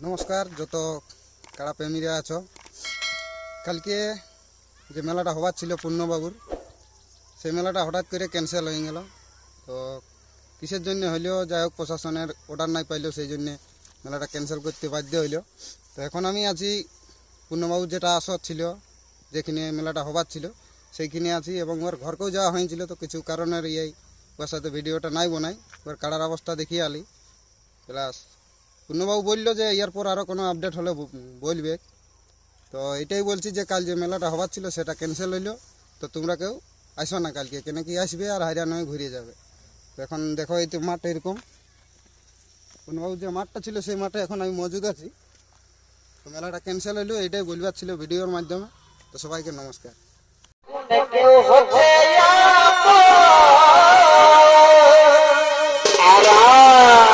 নমস্কার, যত কাড়া প্রেমীরা আছো, কালকে যে মেলাটা হবার ছিল পূর্ণবাবুর, সেই মেলাটা হঠাৎ করে ক্যান্সেল হয়ে গেল। তো কিসের জন্য হইলেও যাই হোক, প্রশাসনের অর্ডার নাই পাইলেও সেই জন্যে মেলাটা ক্যান্সেল করতে বাধ্য হইল। তো এখন আমি আছি পূর্ণবাবুর যেটা আসর ছিল, যেখানে মেলাটা হবার ছিল সেইখানে আছি, এবং ওর ঘরকেও যাওয়া হয়েছিল। তো কিছু কারণের ওর সাথে ভিডিওটা নাই বানাই, ওর কাড়ার অবস্থা দেখিয়ে আলি। প্লাস পূর্ণবাবু বললো যে এরপর আরও কোনো আপডেট হলে বলবে। তো এটাই বলছি যে কাল যে মেলাটা হবার ছিল সেটা ক্যান্সেল হইলো। তো তোমরা কেউ আসো না কালকে, কেন কি আসবে আর হাইরান হয়ে ঘুরিয়ে যাবে। তো এখন দেখো এই তো মাঠ এরকম, পূর্ণবাবু যে মাঠটা ছিল সেই মাঠে এখন আমি মজুদ আছি। তো মেলাটা ক্যান্সেল হইলো, এটাই বলবার ছিল ভিডিওর মাধ্যমে। তো সবাইকে নমস্কার। কেউ হচ্ছে আপন, আর